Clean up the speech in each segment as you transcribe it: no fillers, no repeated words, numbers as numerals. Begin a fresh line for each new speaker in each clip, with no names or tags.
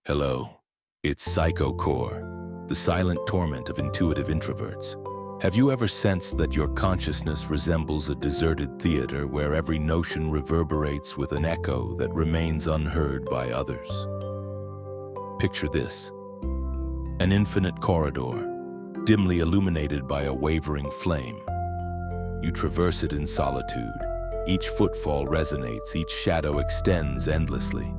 Hello, it's Psychocore, the silent torment of intuitive introverts. Have you ever sensed that your consciousness resembles a deserted theater where every notion reverberates with an echo that remains unheard by others? Picture this: an infinite corridor, dimly illuminated by a wavering flame. You traverse it in solitude. Each footfall resonates, each shadow extends endlessly.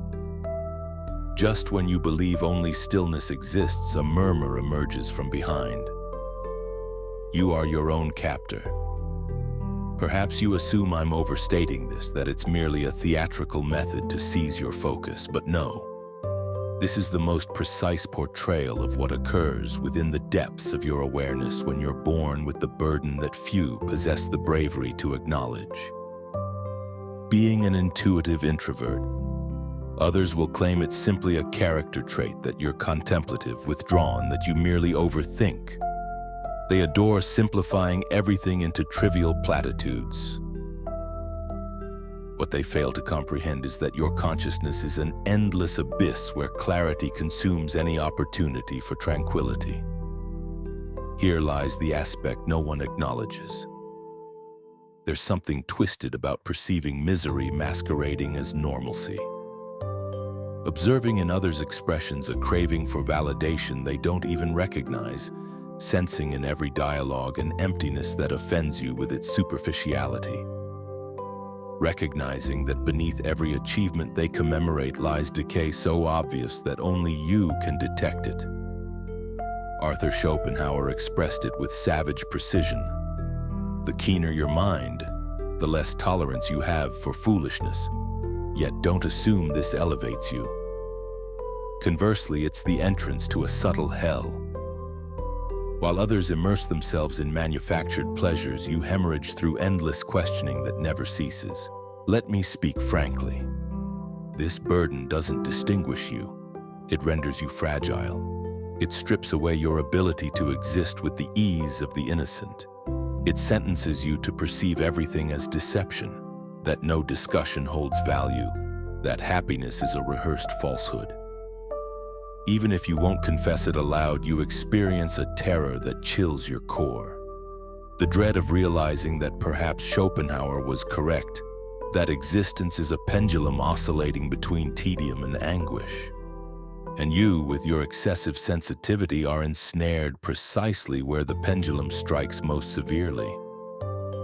Just when you believe only stillness exists, a murmur emerges from behind. You are your own captor. Perhaps you assume I'm overstating this, that it's merely a theatrical method to seize your focus, but no. This is the most precise portrayal of what occurs within the depths of your awareness when you're born with the burden that few possess the bravery to acknowledge. Being an intuitive introvert. Others will claim it's simply a character trait, that you're contemplative, withdrawn, that you merely overthink. They adore simplifying everything into trivial platitudes. What they fail to comprehend is that your consciousness is an endless abyss where clarity consumes any opportunity for tranquility. Here lies the aspect no one acknowledges. There's something twisted about perceiving misery masquerading as normalcy. Observing in others' expressions a craving for validation they don't even recognize, sensing in every dialogue an emptiness that offends you with its superficiality. Recognizing that beneath every achievement they commemorate lies decay so obvious that only you can detect it. Arthur Schopenhauer expressed it with savage precision. The keener your mind, the less tolerance you have for foolishness. Yet don't assume this elevates you. Conversely, it's the entrance to a subtle hell. While others immerse themselves in manufactured pleasures, you hemorrhage through endless questioning that never ceases. Let me speak frankly. This burden doesn't distinguish you. It renders you fragile. It strips away your ability to exist with the ease of the innocent. It sentences you to perceive everything as deception, that no discussion holds value, that happiness is a rehearsed falsehood. Even if you won't confess it aloud, you experience a terror that chills your core. The dread of realizing that perhaps Schopenhauer was correct, that existence is a pendulum oscillating between tedium and anguish. And you, with your excessive sensitivity, are ensnared precisely where the pendulum strikes most severely.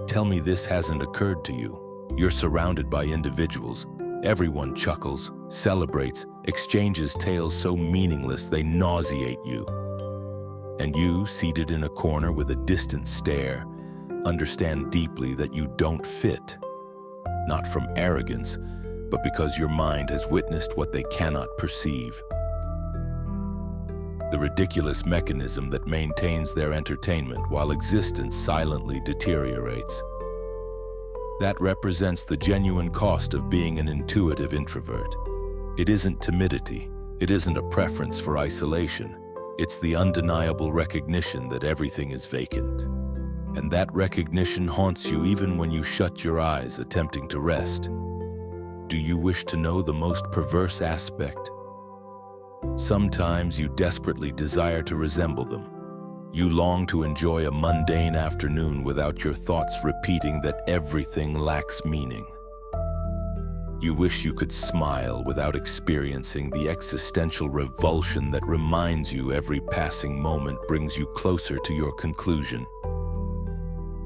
Tell me this hasn't occurred to you. You're surrounded by individuals. Everyone chuckles, celebrates, exchanges tales so meaningless they nauseate you. And you, seated in a corner with a distant stare, understand deeply that you don't fit. Not from arrogance, but because your mind has witnessed what they cannot perceive. The ridiculous mechanism that maintains their entertainment while existence silently deteriorates. That represents the genuine cost of being an intuitive introvert. It isn't timidity. It isn't a preference for isolation. It's the undeniable recognition that everything is vacant. And that recognition haunts you even when you shut your eyes attempting to rest. Do you wish to know the most perverse aspect? Sometimes you desperately desire to resemble them. You long to enjoy a mundane afternoon without your thoughts repeating that everything lacks meaning. You wish you could smile without experiencing the existential revulsion that reminds you every passing moment brings you closer to your conclusion.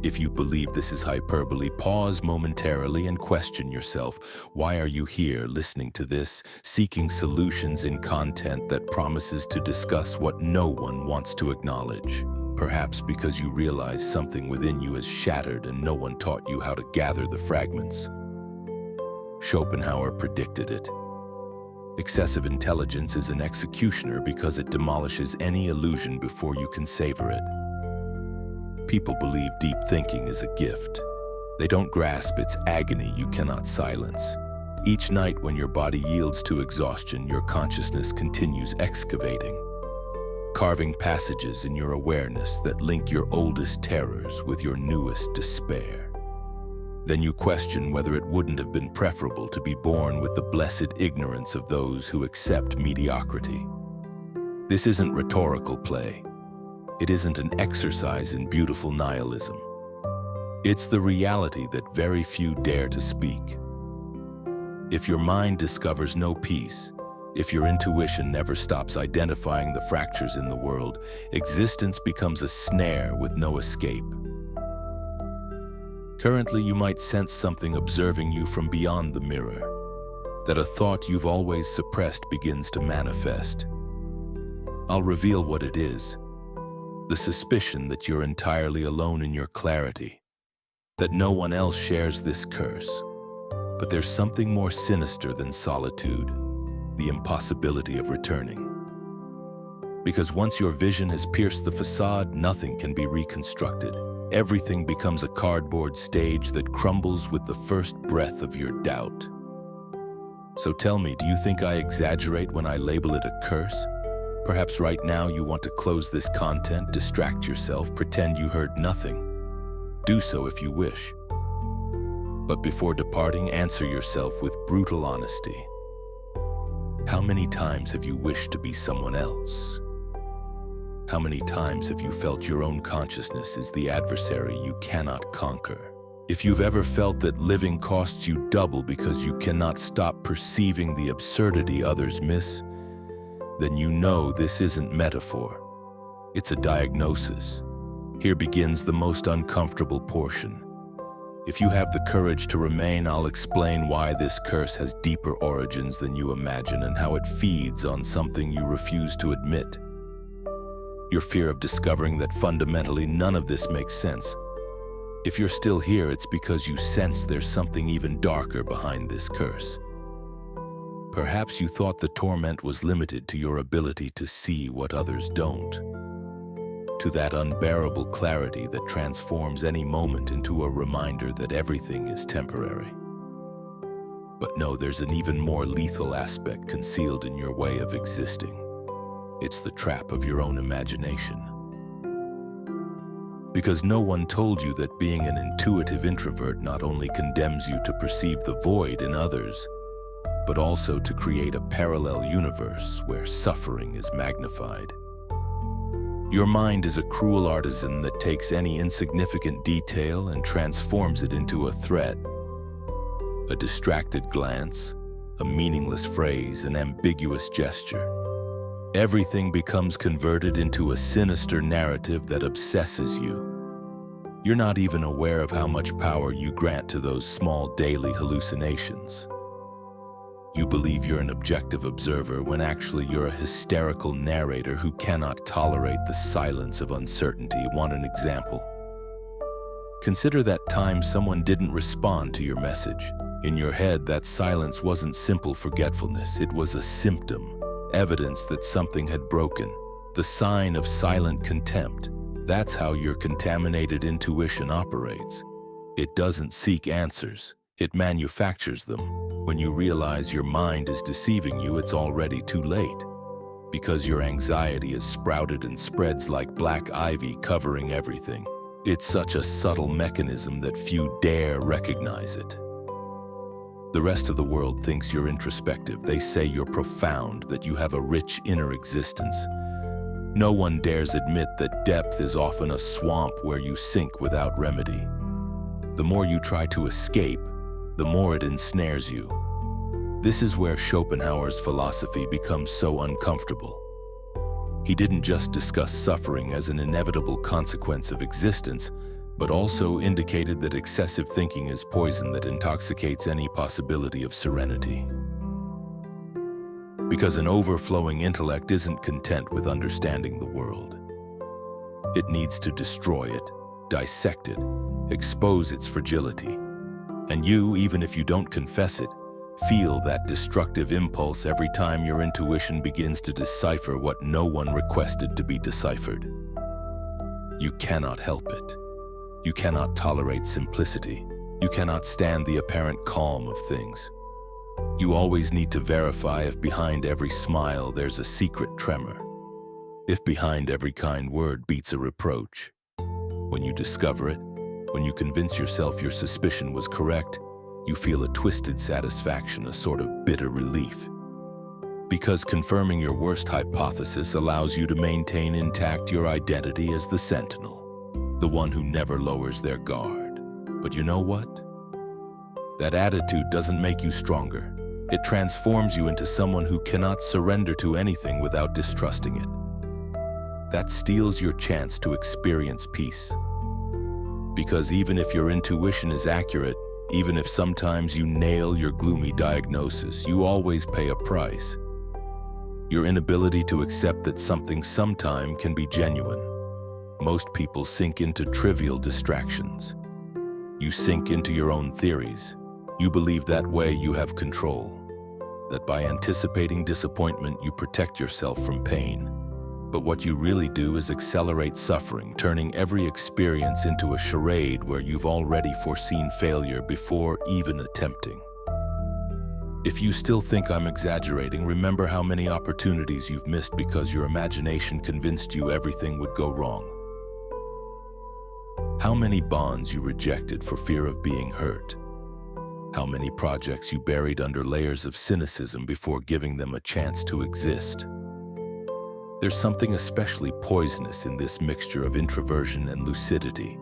If you believe this is hyperbole, pause momentarily and question yourself. Why are you here listening to this, seeking solutions in content that promises to discuss what no one wants to acknowledge? Perhaps because you realize something within you is shattered and no one taught you how to gather the fragments. Schopenhauer predicted it. Excessive intelligence is an executioner because it demolishes any illusion before you can savor it. People believe deep thinking is a gift. They don't grasp its agony you cannot silence. Each night when your body yields to exhaustion, your consciousness continues excavating, carving passages in your awareness that link your oldest terrors with your newest despair. Then you question whether it wouldn't have been preferable to be born with the blessed ignorance of those who accept mediocrity. This isn't rhetorical play. It isn't an exercise in beautiful nihilism. It's the reality that very few dare to speak. If your mind discovers no peace, if your intuition never stops identifying the fractures in the world, existence becomes a snare with no escape. Currently, you might sense something observing you from beyond the mirror, that a thought you've always suppressed begins to manifest. I'll reveal what it is. The suspicion that you're entirely alone in your clarity, that no one else shares this curse. But there's something more sinister than solitude, the impossibility of returning. Because once your vision has pierced the facade, nothing can be reconstructed. Everything becomes a cardboard stage that crumbles with the first breath of your doubt. So tell me, do you think I exaggerate when I label it a curse? Perhaps right now you want to close this content, distract yourself, pretend you heard nothing. Do so if you wish. But before departing, answer yourself with brutal honesty. How many times have you wished to be someone else? How many times have you felt your own consciousness is the adversary you cannot conquer? If you've ever felt that living costs you double because you cannot stop perceiving the absurdity others miss, then you know this isn't metaphor. It's a diagnosis. Here begins the most uncomfortable portion. If you have the courage to remain, I'll explain why this curse has deeper origins than you imagine and how it feeds on something you refuse to admit. Your fear of discovering that fundamentally none of this makes sense. If you're still here, it's because you sense there's something even darker behind this curse. Perhaps you thought the torment was limited to your ability to see what others don't, to that unbearable clarity that transforms any moment into a reminder that everything is temporary. But no, there's an even more lethal aspect concealed in your way of existing. It's the trap of your own imagination. Because no one told you that being an intuitive introvert not only condemns you to perceive the void in others, but also to create a parallel universe where suffering is magnified. Your mind is a cruel artisan that takes any insignificant detail and transforms it into a threat. A distracted glance, a meaningless phrase, an ambiguous gesture. Everything becomes converted into a sinister narrative that obsesses you. You're not even aware of how much power you grant to those small daily hallucinations. You believe you're an objective observer when actually you're a hysterical narrator who cannot tolerate the silence of uncertainty. Want an example? Consider that time someone didn't respond to your message. In your head, that silence wasn't simple forgetfulness. It was a symptom, evidence that something had broken, the sign of silent contempt. That's how your contaminated intuition operates. It doesn't seek answers. It manufactures them. When you realize your mind is deceiving you, it's already too late. Because your anxiety is sprouted and spreads like black ivy covering everything. It's such a subtle mechanism that few dare recognize it. The rest of the world thinks you're introspective. They say you're profound, that you have a rich inner existence. No one dares admit that depth is often a swamp where you sink without remedy. The more you try to escape, the more it ensnares you. This is where Schopenhauer's philosophy becomes so uncomfortable. He didn't just discuss suffering as an inevitable consequence of existence, but also indicated that excessive thinking is poison that intoxicates any possibility of serenity. Because an overflowing intellect isn't content with understanding the world. It needs to destroy it, dissect it, expose its fragility. And you, even if you don't confess it, feel that destructive impulse every time your intuition begins to decipher what no one requested to be deciphered. You cannot help it. You cannot tolerate simplicity. You cannot stand the apparent calm of things. You always need to verify if behind every smile there's a secret tremor, if behind every kind word beats a reproach. When you discover it, When you convince yourself your suspicion was correct, you feel a twisted satisfaction, a sort of bitter relief. Because confirming your worst hypothesis allows you to maintain intact your identity as the sentinel, the one who never lowers their guard. But you know what? That attitude doesn't make you stronger. It transforms you into someone who cannot surrender to anything without distrusting it. That steals your chance to experience peace. Because even if your intuition is accurate, even if sometimes you nail your gloomy diagnosis, you always pay a price. Your inability to accept that something sometime can be genuine. Most people sink into trivial distractions. You sink into your own theories. You believe that way you have control. That by anticipating disappointment, you protect yourself from pain. But what you really do is accelerate suffering, turning every experience into a charade where you've already foreseen failure before even attempting. If you still think I'm exaggerating, remember how many opportunities you've missed because your imagination convinced you everything would go wrong. How many bonds you rejected for fear of being hurt. How many projects you buried under layers of cynicism before giving them a chance to exist. There's something especially poisonous in this mixture of introversion and lucidity.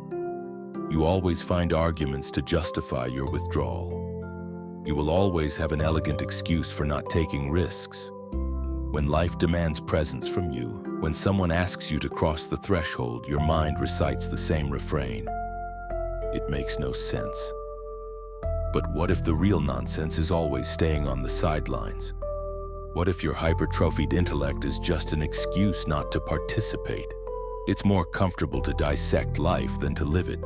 You always find arguments to justify your withdrawal. You will always have an elegant excuse for not taking risks. When life demands presence from you, when someone asks you to cross the threshold, your mind recites the same refrain. It makes no sense. But what if the real nonsense is always staying on the sidelines? What if your hypertrophied intellect is just an excuse not to participate? It's more comfortable to dissect life than to live it.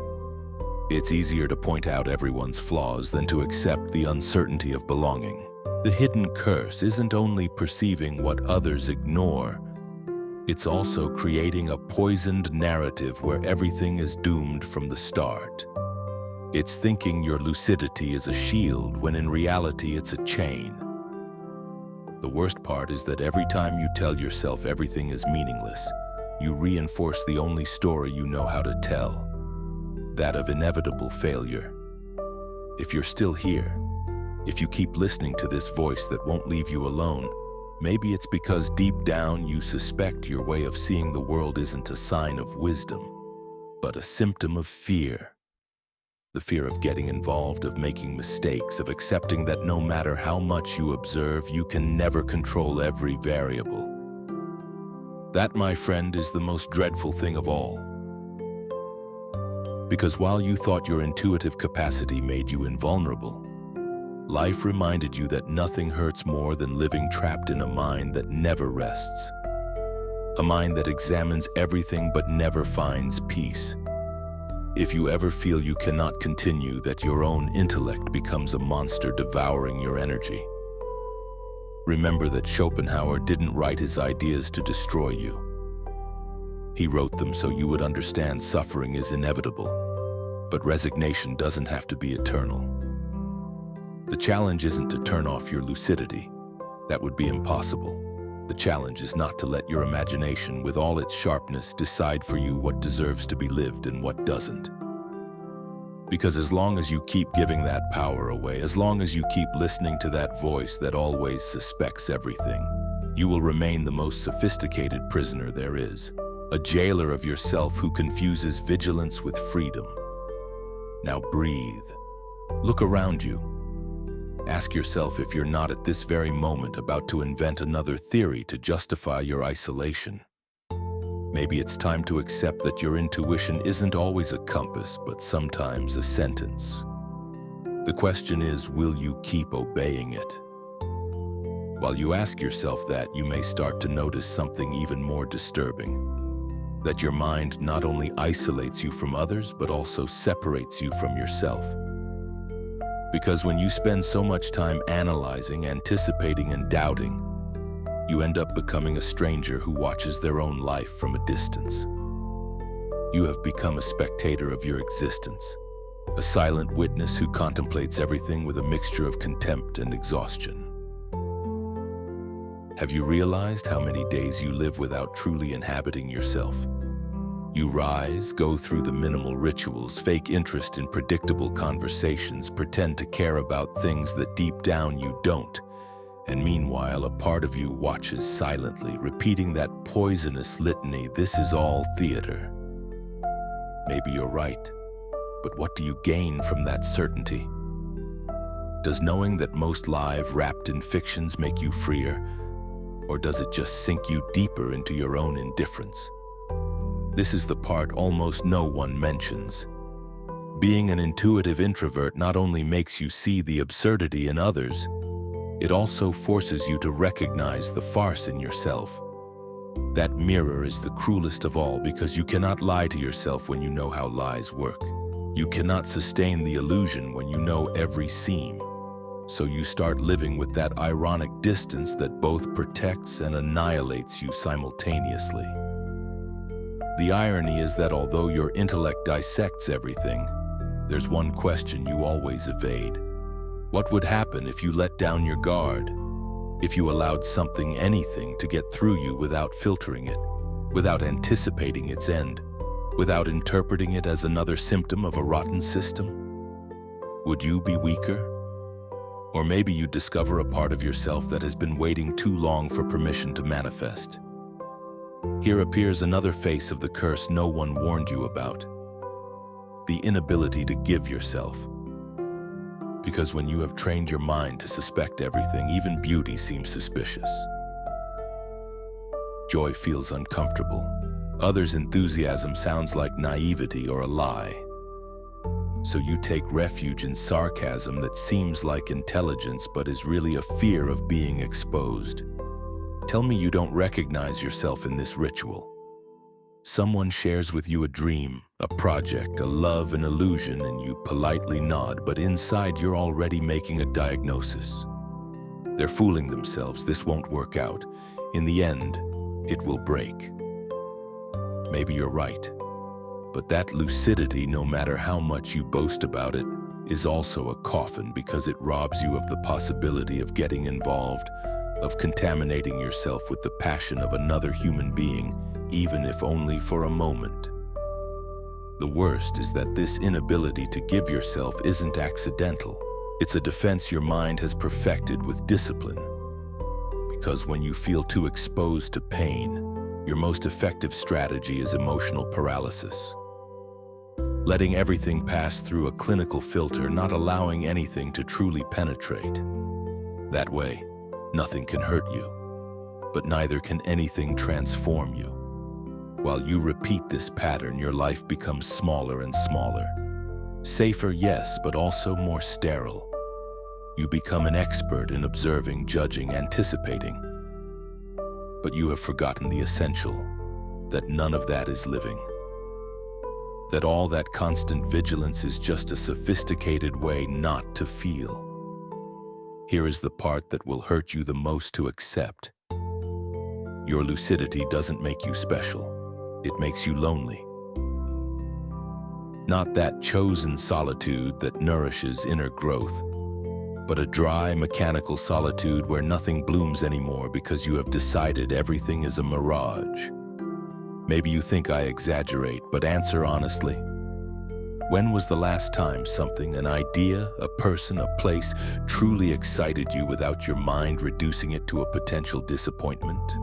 It's easier to point out everyone's flaws than to accept the uncertainty of belonging. The hidden curse isn't only perceiving what others ignore, it's also creating a poisoned narrative where everything is doomed from the start. It's thinking your lucidity is a shield when in reality it's a chain. The worst part is that every time you tell yourself everything is meaningless, you reinforce the only story you know how to tell, that of inevitable failure. If you're still here, if you keep listening to this voice that won't leave you alone, maybe it's because deep down you suspect your way of seeing the world isn't a sign of wisdom, but a symptom of fear. The fear of getting involved, of making mistakes, of accepting that no matter how much you observe, you can never control every variable. That, my friend, is the most dreadful thing of all. Because while you thought your intuitive capacity made you invulnerable, life reminded you that nothing hurts more than living trapped in a mind that never rests. A mind that examines everything but never finds peace. If you ever feel you cannot continue, that your own intellect becomes a monster devouring your energy, remember that Schopenhauer didn't write his ideas to destroy you. He wrote them so you would understand suffering is inevitable, but resignation doesn't have to be eternal. The challenge isn't to turn off your lucidity. That would be impossible. The challenge is not to let your imagination, with all its sharpness, decide for you what deserves to be lived and what doesn't. Because as long as you keep giving that power away, as long as you keep listening to that voice that always suspects everything, you will remain the most sophisticated prisoner there is, a jailer of yourself who confuses vigilance with freedom. Now breathe. Look around you. Ask yourself if you're not at this very moment about to invent another theory to justify your isolation. Maybe it's time to accept that your intuition isn't always a compass, but sometimes a sentence. The question is, will you keep obeying it? While you ask yourself that, you may start to notice something even more disturbing. That your mind not only isolates you from others, but also separates you from yourself. Because when you spend so much time analyzing, anticipating, and doubting, you end up becoming a stranger who watches their own life from a distance. You have become a spectator of your existence, a silent witness who contemplates everything with a mixture of contempt and exhaustion. Have you realized how many days you live without truly inhabiting yourself? You rise, go through the minimal rituals, fake interest in predictable conversations, pretend to care about things that deep down you don't. And meanwhile, a part of you watches silently, repeating that poisonous litany, "This is all theater." Maybe you're right, but what do you gain from that certainty? Does knowing that most live, wrapped in fictions make you freer? Or does it just sink you deeper into your own indifference? This is the part almost no one mentions. Being an intuitive introvert not only makes you see the absurdity in others, it also forces you to recognize the farce in yourself. That mirror is the cruelest of all because you cannot lie to yourself when you know how lies work. You cannot sustain the illusion when you know every seam. So you start living with that ironic distance that both protects and annihilates you simultaneously. The irony is that although your intellect dissects everything, there's one question you always evade. What would happen if you let down your guard? If you allowed something, anything, to get through you without filtering it, without anticipating its end, without interpreting it as another symptom of a rotten system? Would you be weaker? Or maybe you'd discover a part of yourself that has been waiting too long for permission to manifest. Here appears another face of the curse no one warned you about. The inability to give yourself. Because when you have trained your mind to suspect everything, even beauty seems suspicious. Joy feels uncomfortable. Others' enthusiasm sounds like naivety or a lie. So you take refuge in sarcasm that seems like intelligence but is really a fear of being exposed. Tell me you don't recognize yourself in this ritual. Someone shares with you a dream, a project, a love, an illusion, and you politely nod, but inside you're already making a diagnosis. They're fooling themselves. This won't work out. In the end, it will break. Maybe you're right. But that lucidity, no matter how much you boast about it, is also a coffin because it robs you of the possibility of getting involved, of contaminating yourself with the passion of another human being, even if only for a moment. The worst is that this inability to give yourself isn't accidental. It's a defense your mind has perfected with discipline. Because when you feel too exposed to pain, your most effective strategy is emotional paralysis. Letting everything pass through a clinical filter, not allowing anything to truly penetrate. That way, nothing can hurt you, but neither can anything transform you. While you repeat this pattern, your life becomes smaller and smaller. Safer, yes, but also more sterile. You become an expert in observing, judging, anticipating. But you have forgotten the essential, that none of that is living. That all that constant vigilance is just a sophisticated way not to feel. Here is the part that will hurt you the most to accept. Your lucidity doesn't make you special. It makes you lonely. Not that chosen solitude that nourishes inner growth, but a dry, mechanical solitude where nothing blooms anymore because you have decided everything is a mirage. Maybe you think I exaggerate, but answer honestly. When was the last time something, an idea, a person, a place, truly excited you without your mind reducing it to a potential disappointment?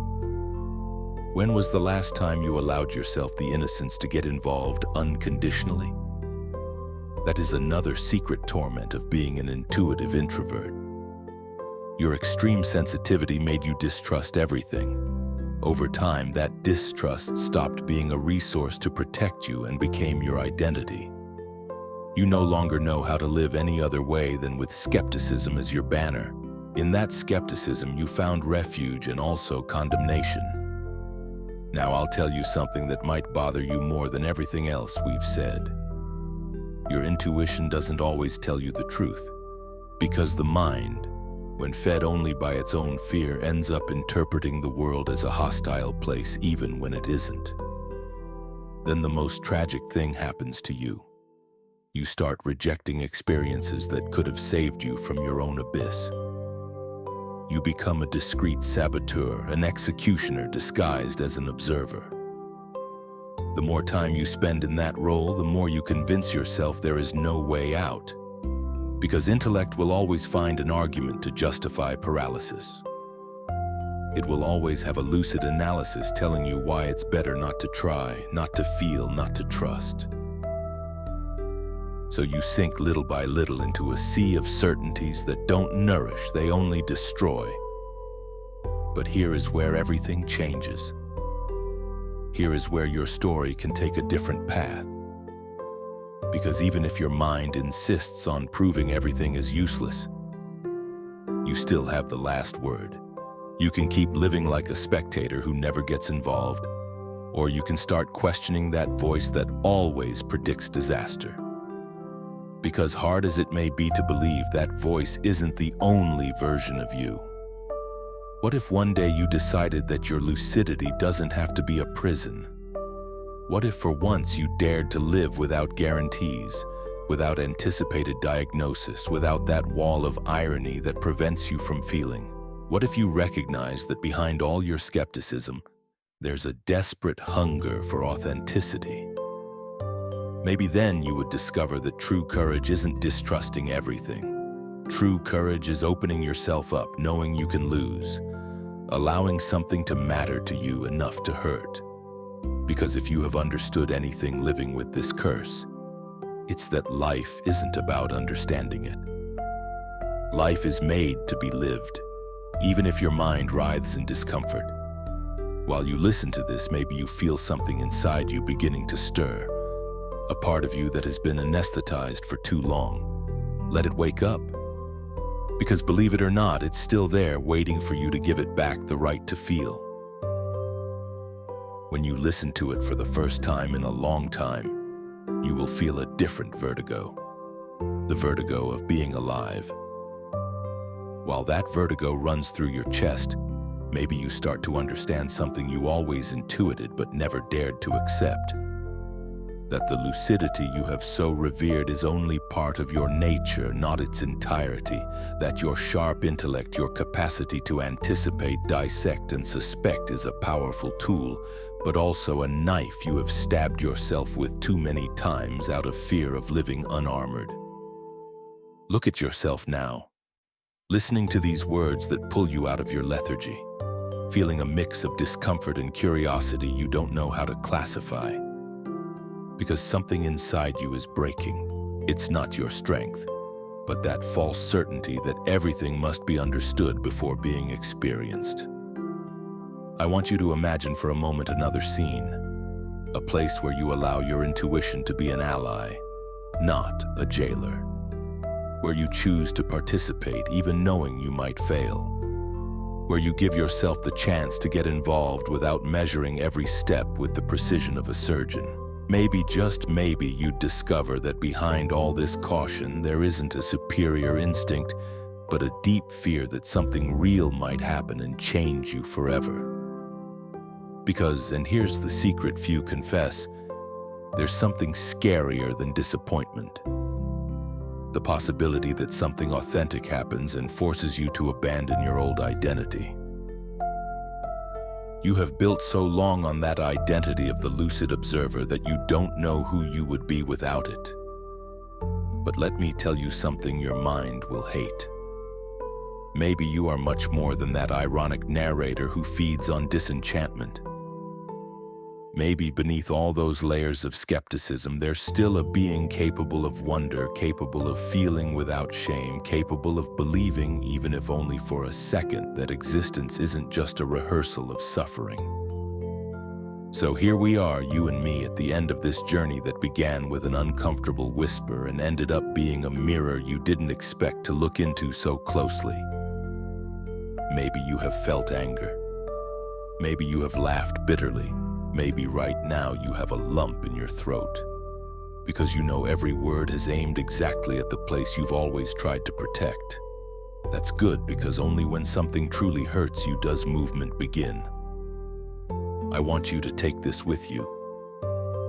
When was the last time you allowed yourself the innocence to get involved unconditionally? That is another secret torment of being an intuitive introvert. Your extreme sensitivity made you distrust everything. Over time, that distrust stopped being a resource to protect you and became your identity. You no longer know how to live any other way than with skepticism as your banner. In that skepticism, you found refuge and also condemnation. Now I'll tell you something that might bother you more than everything else we've said. Your intuition doesn't always tell you the truth, because the mind, when fed only by its own fear, ends up interpreting the world as a hostile place even when it isn't. Then the most tragic thing happens to you. You start rejecting experiences that could have saved you from your own abyss. You become a discreet saboteur, an executioner disguised as an observer. The more time you spend in that role, the more you convince yourself there is no way out. Because intellect will always find an argument to justify paralysis. It will always have a lucid analysis telling you why it's better not to try, not to feel, not to trust. So you sink little by little into a sea of certainties that don't nourish, they only destroy. But here is where everything changes. Here is where your story can take a different path. Because even if your mind insists on proving everything is useless, you still have the last word. You can keep living like a spectator who never gets involved, or you can start questioning that voice that always predicts disaster. Because hard as it may be to believe, that voice isn't the only version of you. What if one day you decided that your lucidity doesn't have to be a prison? What if for once you dared to live without guarantees, without anticipated diagnosis, without that wall of irony that prevents you from feeling? What if you recognize that behind all your skepticism, there's a desperate hunger for authenticity? Maybe then you would discover that true courage isn't distrusting everything. True courage is opening yourself up, knowing you can lose, allowing something to matter to you enough to hurt. Because if you have understood anything living with this curse, it's that life isn't about understanding it. Life is made to be lived, even if your mind writhes in discomfort. While you listen to this, maybe you feel something inside you beginning to stir, a part of you that has been anesthetized for too long. Let it wake up. Because believe it or not, it's still there waiting for you to give it back the right to feel. When you listen to it for the first time in a long time, you will feel a different vertigo. The vertigo of being alive. While that vertigo runs through your chest, maybe you start to understand something you always intuited but never dared to accept. That the lucidity you have so revered is only part of your nature, not its entirety. That your sharp intellect, your capacity to anticipate, dissect, and suspect is a powerful tool, but also a knife you have stabbed yourself with too many times out of fear of living unarmored. Look at yourself now, listening to these words that pull you out of your lethargy, feeling a mix of discomfort and curiosity you don't know how to classify. Because something inside you is breaking. It's not your strength, but that false certainty that everything must be understood before being experienced. I want you to imagine for a moment another scene, a place where you allow your intuition to be an ally, not a jailer, where you choose to participate even knowing you might fail, where you give yourself the chance to get involved without measuring every step with the precision of a surgeon. Maybe, just maybe, you'd discover that behind all this caution, there isn't a superior instinct, but a deep fear that something real might happen and change you forever. Because, and here's the secret few confess, there's something scarier than disappointment. The possibility that something authentic happens and forces you to abandon your old identity. You have built so long on that identity of the lucid observer that you don't know who you would be without it. But let me tell you something your mind will hate. Maybe you are much more than that ironic narrator who feeds on disenchantment. Maybe beneath all those layers of skepticism, there's still a being capable of wonder, capable of feeling without shame, capable of believing, even if only for a second, that existence isn't just a rehearsal of suffering. So here we are, you and me, at the end of this journey that began with an uncomfortable whisper and ended up being a mirror you didn't expect to look into so closely. Maybe you have felt anger. Maybe you have laughed bitterly. Maybe right now you have a lump in your throat, because you know every word has aimed exactly at the place you've always tried to protect. That's good, because only when something truly hurts you does movement begin. I want you to take this with you.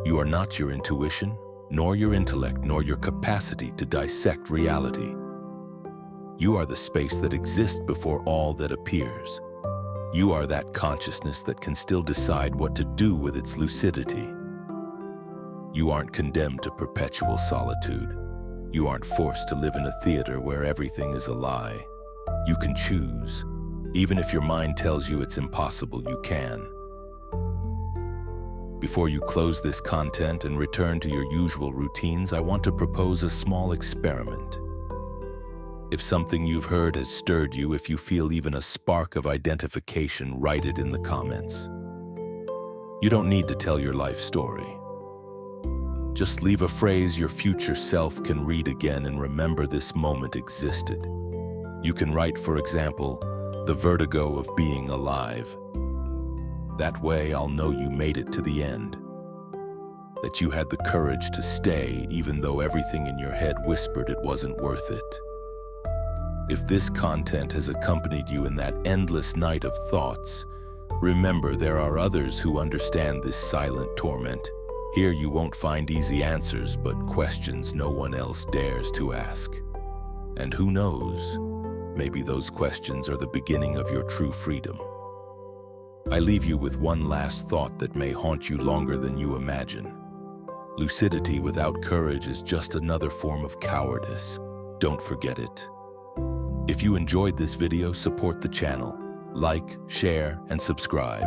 You are not your intuition, nor your intellect, nor your capacity to dissect reality. You are the space that exists before all that appears. You are that consciousness that can still decide what to do with its lucidity. You aren't condemned to perpetual solitude. You aren't forced to live in a theater where everything is a lie. You can choose. Even if your mind tells you it's impossible, you can. Before you close this content and return to your usual routines, I want to propose a small experiment. If something you've heard has stirred you, if you feel even a spark of identification, write it in the comments. You don't need to tell your life story. Just leave a phrase your future self can read again and remember this moment existed. You can write, for example, the vertigo of being alive. That way I'll know you made it to the end, that you had the courage to stay even though everything in your head whispered it wasn't worth it. If this content has accompanied you in that endless night of thoughts, remember there are others who understand this silent torment. Here you won't find easy answers, but questions no one else dares to ask. And who knows, maybe those questions are the beginning of your true freedom. I leave you with one last thought that may haunt you longer than you imagine. Lucidity without courage is just another form of cowardice. Don't forget it. If you enjoyed this video, support the channel. Like, share, and subscribe.